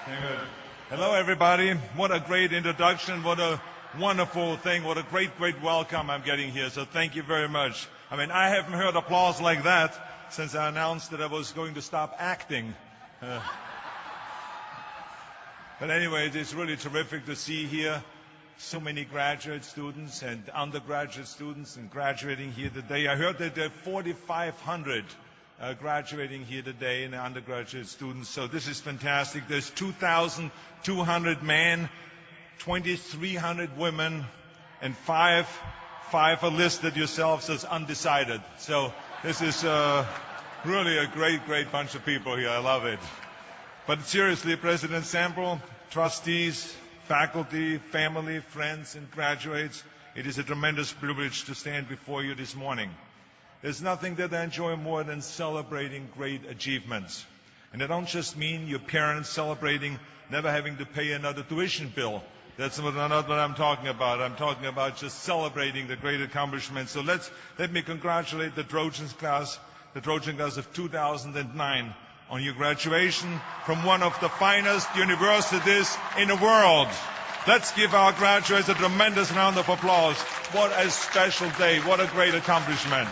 Amen. Hello, everybody. What a great introduction. What a wonderful thing. What a great welcome I'm getting here. So thank you very much. I mean, I haven't heard applause like that since I announced that I was going to stop acting. But anyway, it's really terrific to see here so many graduate students and undergraduate students and graduating here today. I heard that there are 4,500 graduating here today in the undergraduate students. So this is fantastic. There's 2,200 men, 2,300 women, and five are listed yourselves as undecided. So this is really a great bunch of people here. I love it. But seriously, President Sample, trustees, faculty, family, friends, and graduates, it is a tremendous privilege to stand before you this morning. There's nothing that I enjoy more than celebrating great achievements. And I don't just mean your parents celebrating never having to pay another tuition bill. That's not what I'm talking about. I'm talking about just celebrating the great accomplishments. So let me congratulate the Trojan class of 2009 on your graduation from one of the finest universities in the world. Let's give our graduates a tremendous round of applause. What a special day. What a great accomplishment.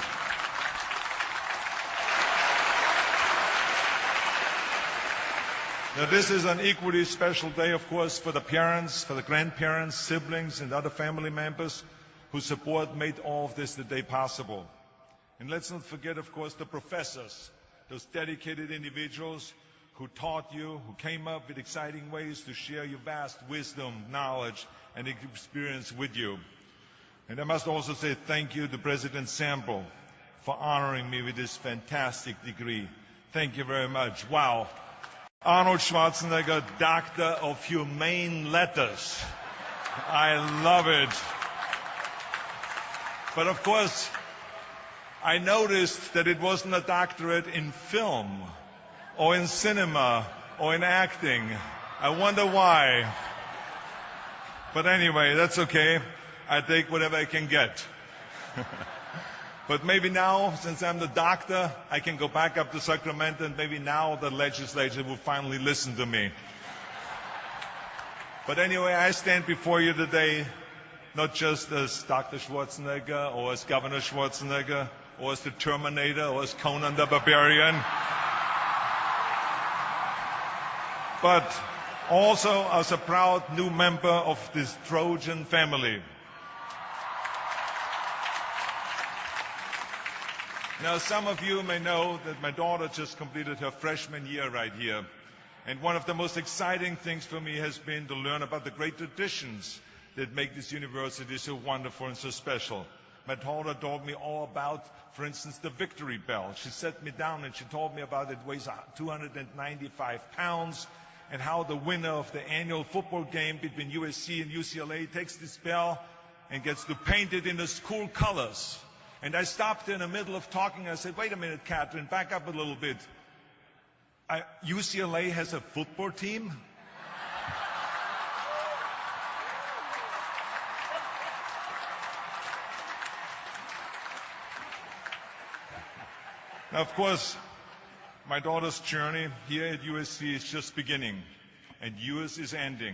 Now, this is an equally special day, of course, for the parents, for the grandparents, siblings, and other family members whose support made all of this today possible. And let's not forget, of course, the professors, those dedicated individuals who taught you, who came up with exciting ways to share your vast wisdom, knowledge, and experience with you. And I must also say thank you to President Sample for honoring me with this fantastic degree. Thank you very much. Wow. Arnold Schwarzenegger, Doctor of Humane Letters. I love it. But of course, I noticed that it wasn't a doctorate in film or in cinema or in acting. I wonder why. But anyway, that's okay. I take whatever I can get. But maybe now, since I'm the doctor, I can go back up to Sacramento, and maybe now the legislature will finally listen to me. But anyway, I stand before you today not just as Dr. Schwarzenegger or as Governor Schwarzenegger or as the Terminator or as Conan the Barbarian, but also as a proud new member of this Trojan family. Now, some of you may know that my daughter just completed her freshman year right here. And one of the most exciting things for me has been to learn about the great traditions that make this university so wonderful and so special. My daughter told me all about, for instance, the Victory Bell. She sat me down and she told me about it. It weighs 295 pounds, and how the winner of the annual football game between USC and UCLA takes this bell and gets to paint it in the school colors. And I stopped in the middle of talking. I said, wait a minute, Catherine, back up a little bit. UCLA has a football team? Now, of course, my daughter's journey here at USC is just beginning, and yours is ending.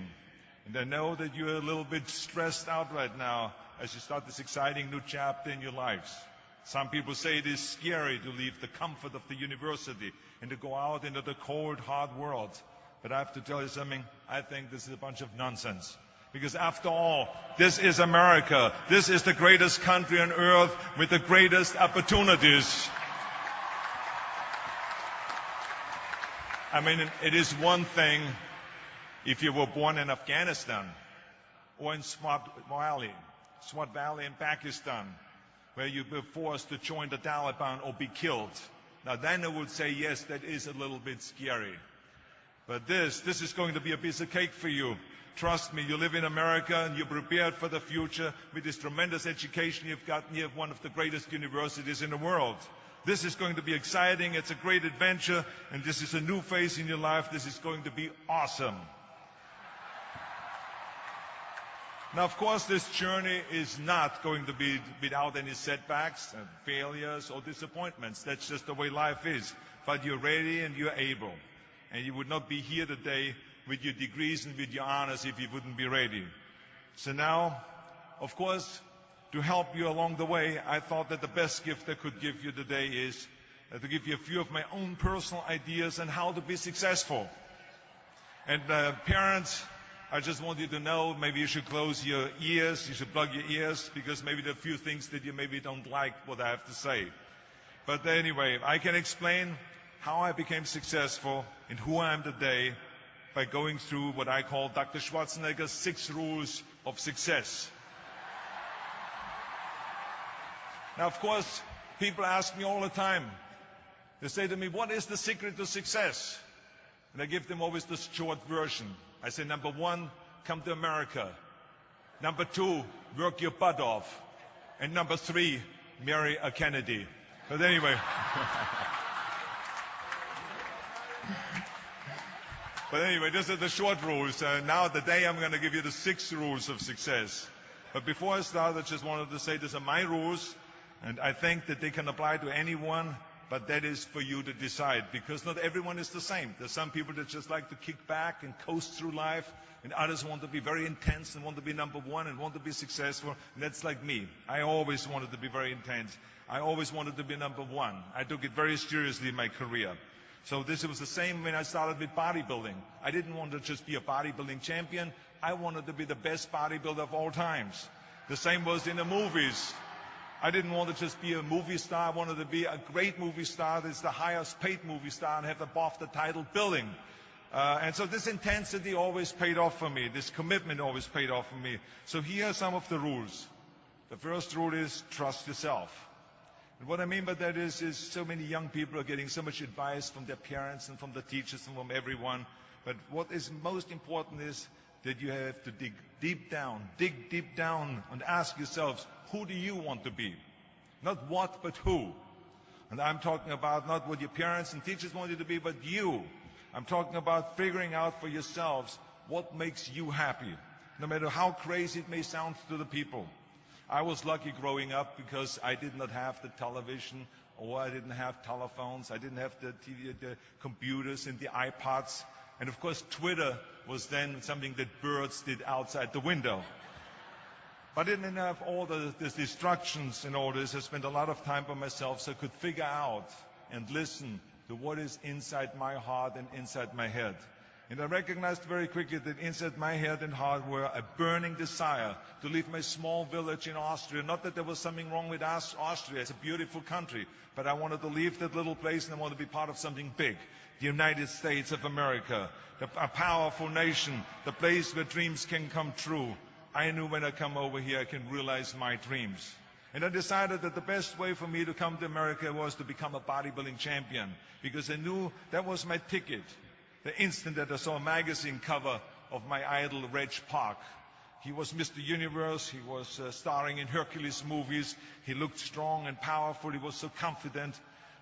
And I know that you're a little bit stressed out right now as you start this exciting new chapter in your lives. Some people say it is scary to leave the comfort of the university and to go out into the cold, hard world. But I have to tell you something, I think this is a bunch of nonsense. Because after all, this is America. This is the greatest country on earth with the greatest opportunities. I mean, it is one thing if you were born in Afghanistan or in Swat Valley in Pakistan, where you were forced to join the Taliban or be killed. Now then I would say, yes, that is a little bit scary. But this is going to be a piece of cake for you. Trust me, you live in America and you're prepared for the future with this tremendous education you've gotten here at one of the greatest universities in the world. This is going to be exciting, it's a great adventure, and this is a new phase in your life. This is going to be awesome. Now, of course, this journey is not going to be without any setbacks and failures or disappointments. That's just the way life is. But you're ready and you're able. And you would not be here today with your degrees and with your honors if you wouldn't be ready. So now, of course, to help you along the way, I thought that the best gift I could give you today is to give you a few of my own personal ideas on how to be successful. And parents, I just want you to know, maybe you should close your ears, you should plug your ears, because maybe there are a few things that you maybe don't like what I have to say. But anyway, I can explain how I became successful and who I am today by going through what I call Dr. Schwarzenegger's 6 rules of success. Now, of course, people ask me all the time, they say to me, what is the secret to success? And I give them always this short version. I say, number 1, come to America. Number 2, work your butt off. And number 3, marry a Kennedy. But anyway. But anyway, these are the short rules. Now today I'm going to give you the 6 rules of success. But before I start, I just wanted to say these are my rules. And I think that they can apply to anyone, but that is for you to decide, because not everyone is the same. There's some people that just like to kick back and coast through life, and others want to be very intense and want to be number 1 and want to be successful. And that's like me. I always wanted to be very intense. I always wanted to be number 1. I took it very seriously in my career. So this was the same when I started with bodybuilding. I didn't want to just be a bodybuilding champion. I wanted to be the best bodybuilder of all times. The same was in the movies. I didn't want to just be a movie star. I wanted to be a great movie star that's the highest paid movie star and have above the title billing. And so this intensity always paid off for me. This commitment always paid off for me. So here are some of the rules. The first rule is trust yourself. And what I mean by that is so many young people are getting so much advice from their parents and from the teachers and from everyone. But what is most important is that you have to dig deep down and ask yourselves, who do you want to be? Not what, but who. And I'm talking about not what your parents and teachers want you to be, but you. I'm talking about figuring out for yourselves what makes you happy, no matter how crazy it may sound to the people. I was lucky growing up because I did not have the television, or I didn't have telephones, I didn't have the computers and the iPods. And of course, Twitter was then something that birds did outside the window. But I didn't have all the distractions and all this. I spent a lot of time by myself so I could figure out and listen to what is inside my heart and inside my head. And I recognized very quickly that inside my head and heart were a burning desire to leave my small village in Austria. Not that there was something wrong with Austria. It's a beautiful country. But I wanted to leave that little place and I wanted to be part of something big. The United States of America, a powerful nation, the place where dreams can come true. I knew when I come over here, I can realize my dreams. And I decided that the best way for me to come to America was to become a bodybuilding champion, because I knew that was my ticket. The instant that I saw a magazine cover of my idol, Reg Park. He was Mr. Universe. He was starring in Hercules movies. He looked strong and powerful. He was so confident.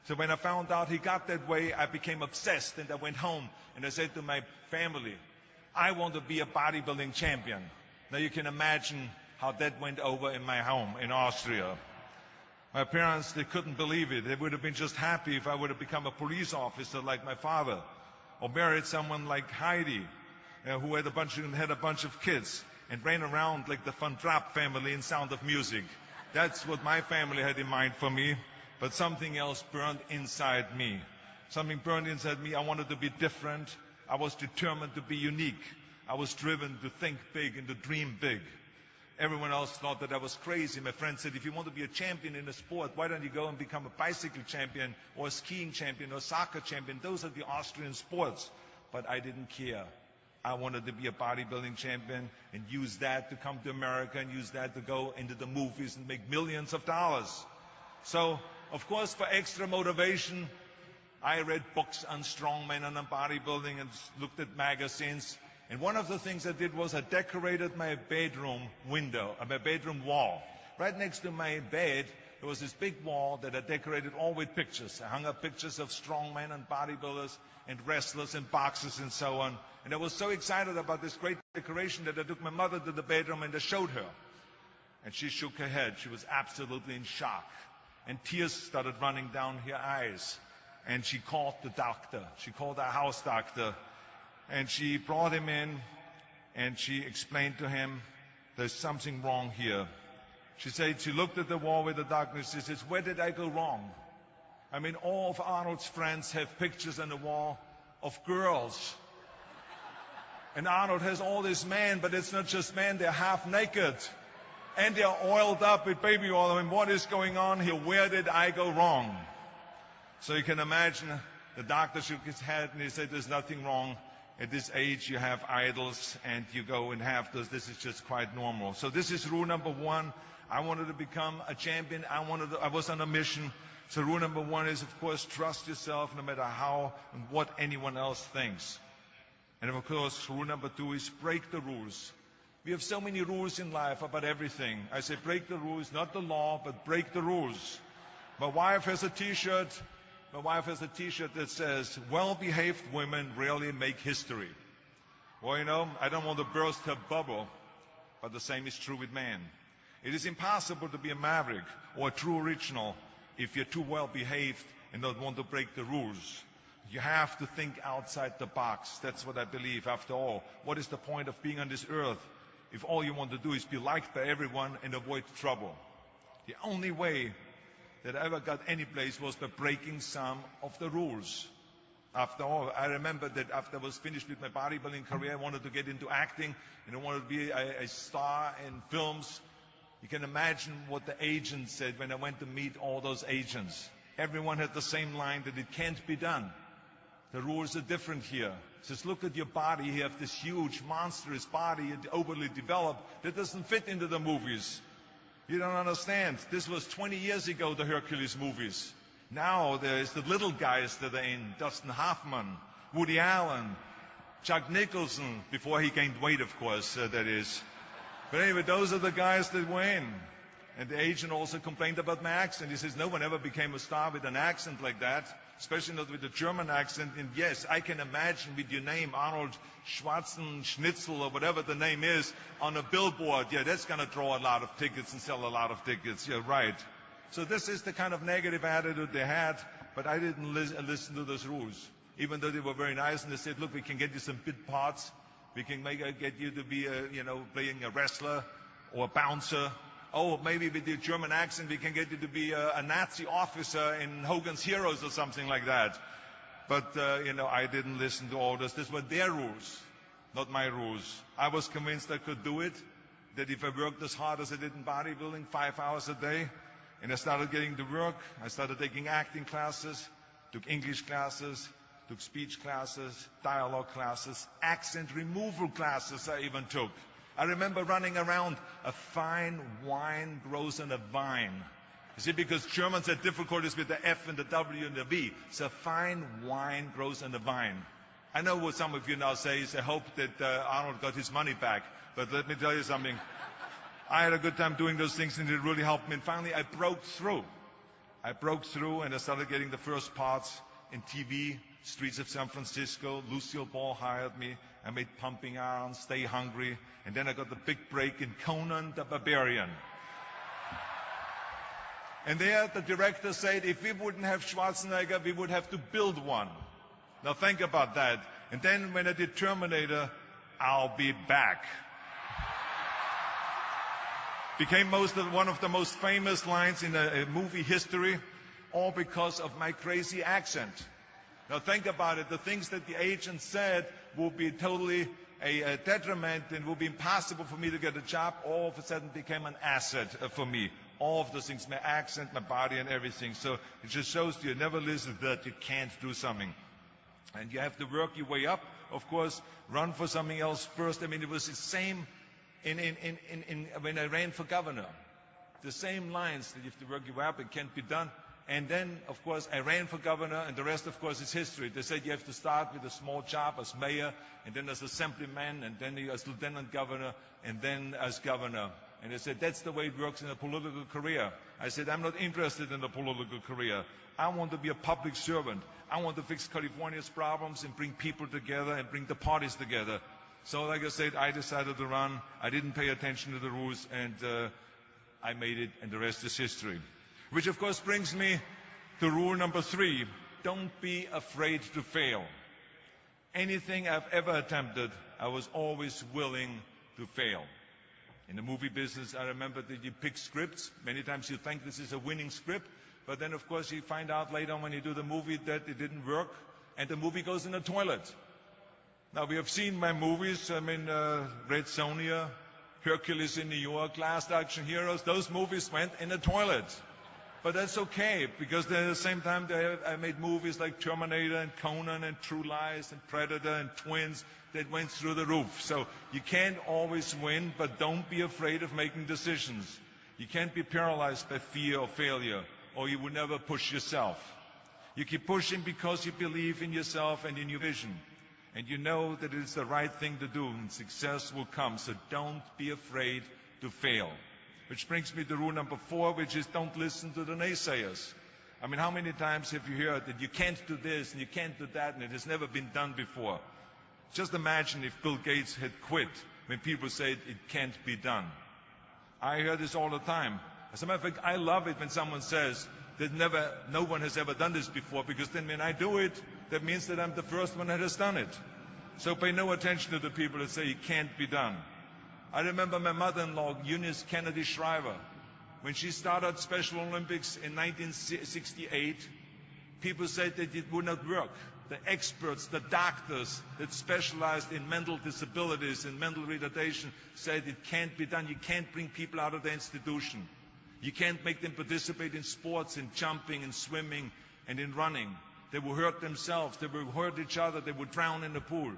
So when I found out he got that way, I became obsessed, and I went home and I said to my family, I want to be a bodybuilding champion. Now you can imagine how that went over in my home in Austria. My parents, they couldn't believe it. They would have been just happy if I would have become a police officer like my father, or married someone like Heidi, who had a bunch of kids and ran around like the Van Trapp family in Sound of Music. That's what my family had in mind for me. But something else burned inside me. Something burned inside me. I wanted to be different. I was determined to be unique. I was driven to think big and to dream big. Everyone else thought that I was crazy. My friend said, if you want to be a champion in a sport, why don't you go and become a bicycle champion or a skiing champion or a soccer champion? Those are the Austrian sports. But I didn't care. I wanted to be a bodybuilding champion and use that to come to America and use that to go into the movies and make millions of dollars. So, of course, for extra motivation, I read books on strongmen and on bodybuilding and looked at magazines. And one of the things I did was I decorated my bedroom window, my bedroom wall. Right next to my bed, there was this big wall that I decorated all with pictures. I hung up pictures of strongmen and bodybuilders and wrestlers and boxers and so on. And I was so excited about this great decoration that I took my mother to the bedroom and I showed her. And she shook her head. She was absolutely in shock. And tears started running down her eyes. And she called the doctor. She called our house doctor. And she brought him in, and she explained to him, there's something wrong here. She looked at the wall with the darkness. She says, where did I go wrong? I mean, all of Arnold's friends have pictures on the wall of girls. And Arnold has all these men, but it's not just men, they're half naked. And they're oiled up with baby oil. I mean, what is going on here? Where did I go wrong? So you can imagine the doctor shook his head and he said, there's nothing wrong. At this age, you have idols, and you go and have those. This is just quite normal. So this is rule number one. I wanted to become a champion. I was on a mission. So rule number one is, of course, trust yourself no matter how and what anyone else thinks. And of course, rule number two is break the rules. We have so many rules in life about everything. I say break the rules, not the law, but break the rules. My wife has a T-shirt. My wife has a T-shirt that says, well-behaved women rarely make history. Well, you know, I don't want to burst her bubble, but the same is true with men. It is impossible to be a maverick or a true original if you're too well-behaved and don't want to break the rules. You have to think outside the box. That's what I believe. After all, what is the point of being on this earth if all you want to do is be liked by everyone and avoid trouble? The only way that I ever got any place was by breaking some of the rules. After all, I remember that after I was finished with my bodybuilding career, I wanted to get into acting, and I wanted to be a star in films. You can imagine what the agents said when I went to meet all those agents. Everyone had the same line that it can't be done. The rules are different here. It says, look at your body. You have this huge, monstrous body, overly developed, that doesn't fit into the movies. You don't understand. This was 20 years ago, the Hercules movies. Now there's the little guys that are in. Dustin Hoffman, Woody Allen, Jack Nicholson, before he gained weight, of course, that is. But anyway, those are the guys that were in. And the agent also complained about my accent. He says, no one ever became a star with an accent like that, especially not with a German accent. And yes, I can imagine with your name, Arnold Schwarzenegger, or whatever the name is, on a billboard. Yeah, that's going to draw a lot of tickets and sell a lot of tickets. Yeah, right. So this is the kind of negative attitude they had, but I didn't listen to those rules, even though they were very nice. And they said, look, we can get you some bit parts. We can get you to be, playing a wrestler or a bouncer. Oh, maybe with your German accent, we can get you to be a Nazi officer in Hogan's Heroes or something like that. But, I didn't listen to all this. These were their rules, not my rules. I was convinced I could do it, that if I worked as hard as I did in bodybuilding, 5 hours a day, and I started getting to work, I started taking acting classes, took English classes, took speech classes, dialogue classes, accent removal classes I even took. I remember running around, a fine wine grows on a vine. You see, because Germans had difficulties with the F and the W and the V. So fine wine grows on a vine. I know what some of you now say is, I hope that Arnold got his money back. But let me tell you something. I had a good time doing those things, and it really helped me. And finally, I broke through. I broke through, and I started getting the first parts in TV, streets of San Francisco. Lucille Ball hired me. I made Pumping Iron, Stay Hungry. And then I got the big break in Conan the Barbarian. And there the director said, if we wouldn't have Schwarzenegger, we would have to build one. Now think about that. And then when I did Terminator, I'll be back. Became one of the most famous lines in a movie history, all because of my crazy accent. Now think about it. The things that the agent said will be totally a detriment and will be impossible for me to get a job, all of a sudden became an asset for me. All of those things, my accent, my body, and everything. So it just shows you never listen that you can't do something. And you have to work your way up, of course, run for something else first. I mean, it was the same when I ran for governor. The same lines that you have to work your way up, it can't be done. And then, of course, I ran for governor, and the rest, of course, is history. They said you have to start with a small job as mayor, and then as assemblyman, and then as lieutenant governor, and then as governor. And they said, that's the way it works in a political career. I said, I'm not interested in a political career. I want to be a public servant. I want to fix California's problems and bring people together and bring the parties together. So, like I said, I decided to run. I didn't pay attention to the rules, and I made it, and the rest is history. Which, of course, brings me to rule number 3. Don't be afraid to fail. Anything I've ever attempted, I was always willing to fail. In the movie business, I remember that you pick scripts. Many times you think this is a winning script, but then of course you find out later on when you do the movie that it didn't work, and the movie goes in the toilet. Now, we have seen my movies, Red Sonja, Hercules in New York, Last Action Heroes. Those movies went in the toilet. But that's okay, because at the same time I made movies like Terminator and Conan and True Lies and Predator and Twins that went through the roof. So you can't always win, but don't be afraid of making decisions. You can't be paralyzed by fear or failure, or you will never push yourself. You keep pushing because you believe in yourself and in your vision. And you know that it's the right thing to do, and success will come. So don't be afraid to fail. Which brings me to rule number 4, which is don't listen to the naysayers. I mean, how many times have you heard that you can't do this and you can't do that, and it has never been done before? Just imagine if Bill Gates had quit when people said it can't be done. I hear this all the time. As a matter of fact, I love it when someone says that no one has ever done this before, because then when I do it, that means that I'm the first one that has done it. So pay no attention to the people that say it can't be done. I remember my mother-in-law, Eunice Kennedy Shriver. When she started Special Olympics in 1968, people said that it would not work. The experts, the doctors that specialized in mental disabilities and mental retardation said it can't be done. You can't bring people out of the institution. You can't make them participate in sports, in jumping, in swimming, and in running. They will hurt themselves. They will hurt each other. They will drown in the pool.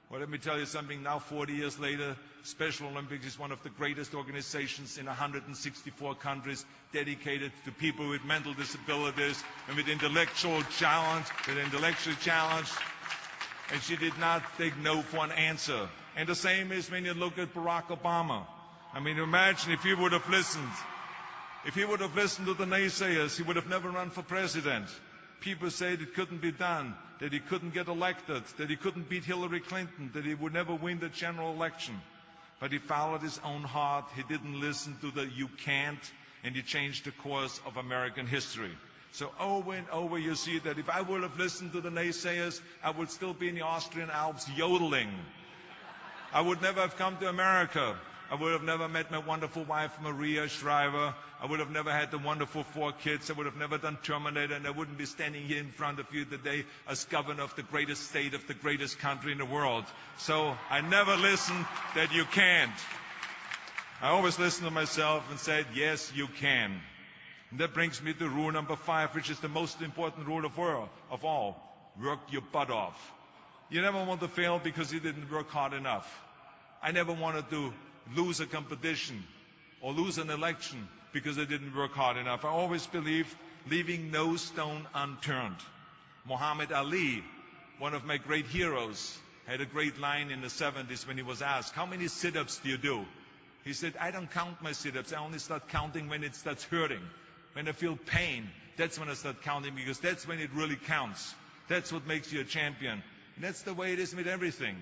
Well, let me tell you something. Now, 40 years later, Special Olympics is one of the greatest organizations in 164 countries, dedicated to people with mental disabilities and with intellectual challenge. And she did not take no for an answer. And the same is when you look at Barack Obama. I mean, imagine if he would have listened. If he would have listened to the naysayers, he would have never run for president. People said it couldn't be done, that he couldn't get elected, that he couldn't beat Hillary Clinton, that he would never win the general election. But he followed his own heart. He didn't listen to the "you can't," and he changed the course of American history. So over and over you see that if I would have listened to the naysayers, I would still be in the Austrian Alps yodeling. I would never have come to America. I would have never met my wonderful wife, Maria Shriver. I would have never had the wonderful 4 kids. I would have never done Terminator, and I wouldn't be standing here in front of you today as governor of the greatest state of the greatest country in the world. So I never listened that you can't. I always listened to myself and said, yes, you can. And that brings me to rule number 5, which is the most important rule of all. Work your butt off. You never want to fail because you didn't work hard enough. I never wanted to lose a competition or lose an election because I didn't work hard enough. I always believed leaving no stone unturned. Muhammad Ali, one of my great heroes, had a great line in the 70s when he was asked, how many sit-ups do you do? He said, I don't count my sit-ups. I only start counting when it starts hurting. When I feel pain, that's when I start counting, because that's when it really counts. That's what makes you a champion. And that's the way it is with everything.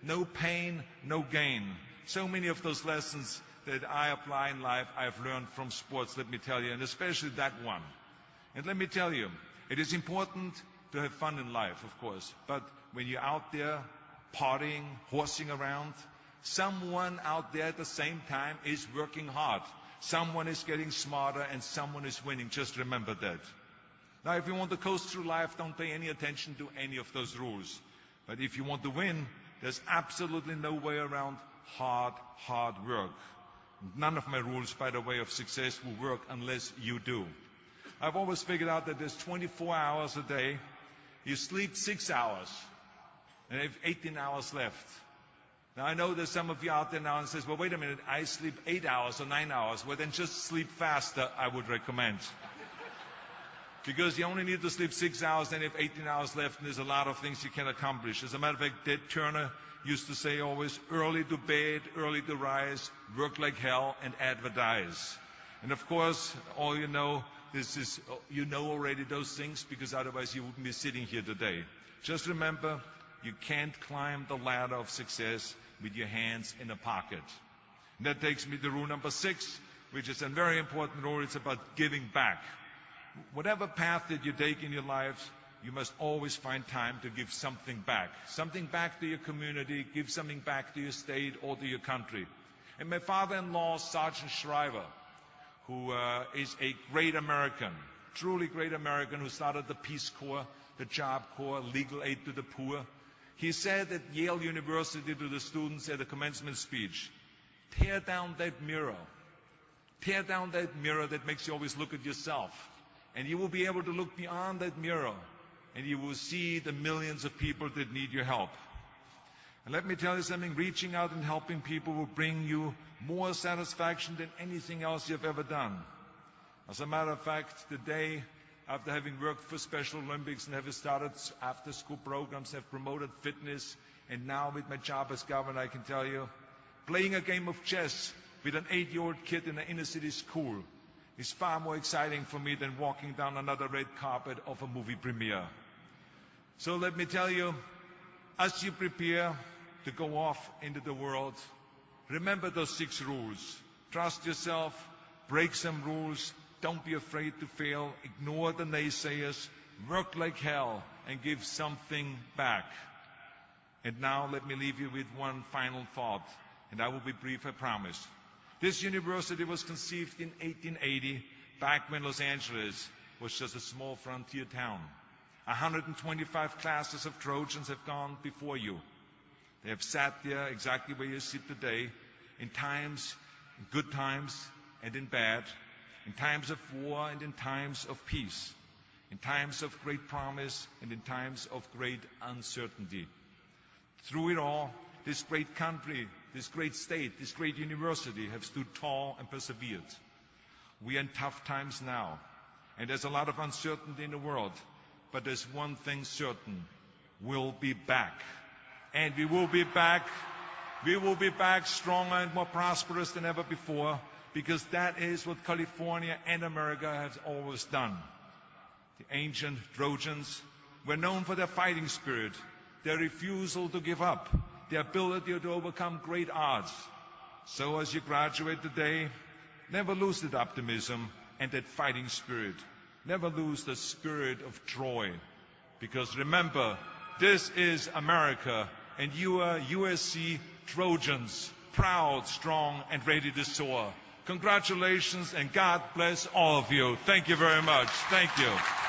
No pain, no gain. So many of those lessons that I apply in life, I've learned from sports, let me tell you, and especially that one. And let me tell you, it is important to have fun in life, of course, but when you're out there partying, horsing around, someone out there at the same time is working hard. Someone is getting smarter and someone is winning. Just remember that. Now, if you want to coast through life, don't pay any attention to any of those rules. But if you want to win, there's absolutely no way around hard work. None of my rules, by the way, of success will work unless you do. I've always figured out that there's 24 hours a day. You sleep 6 hours, and you have 18 hours left. Now, I know there's some of you out there now and says, well, wait a minute, I sleep 8 hours or 9 hours. Well, then just sleep faster, I would recommend. Because you only need to sleep 6 hours, then you have 18 hours left, and there's a lot of things you can accomplish. As a matter of fact, Ted Turner used to say always, early to bed, early to rise, work like hell, and advertise. And of course, all you know, you know already those things, because otherwise you wouldn't be sitting here today. Just remember, you can't climb the ladder of success with your hands in a pocket. And that takes me to rule number 6, which is a very important rule. It's about giving back. Whatever path that you take in your lives, you must always find time to give something back. Something back to your community, give something back to your state or to your country. And my father-in-law, Sergeant Shriver, who is a great American, truly great American, who started the Peace Corps, the Job Corps, legal aid to the poor. He said at Yale University to the students at the commencement speech, tear down that mirror. Tear down that mirror that makes you always look at yourself. And you will be able to look beyond that mirror, and you will see the millions of people that need your help. And let me tell you something, reaching out and helping people will bring you more satisfaction than anything else you've ever done. As a matter of fact, today, after having worked for Special Olympics and having started after-school programs, have promoted fitness, and now with my job as governor, I can tell you, playing a game of chess with an 8-year-old kid in an inner-city school is far more exciting for me than walking down another red carpet of a movie premiere. So let me tell you, as you prepare to go off into the world, remember those 6 rules. Trust yourself, break some rules, don't be afraid to fail, ignore the naysayers, work like hell, and give something back. And now let me leave you with one final thought, and I will be brief, I promise. This university was conceived in 1880, back when Los Angeles was just a small frontier town. 125 classes of Trojans have gone before you. They have sat there exactly where you sit today, in times, in good times and in bad, in times of war and in times of peace, in times of great promise and in times of great uncertainty. Through it all, this great country, this great state, this great university have stood tall and persevered. We are in tough times now, and there's a lot of uncertainty in the world, but there's one thing certain: we'll be back. And we will be back. We will be back stronger and more prosperous than ever before, because that is what California and America has always done. The ancient Trojans were known for their fighting spirit, their refusal to give up, their ability to overcome great odds. So as you graduate today, never lose that optimism and that fighting spirit. Never lose the spirit of Troy. Because remember, this is America, and you are USC Trojans, proud, strong, and ready to soar. Congratulations, and God bless all of you. Thank you very much. Thank you.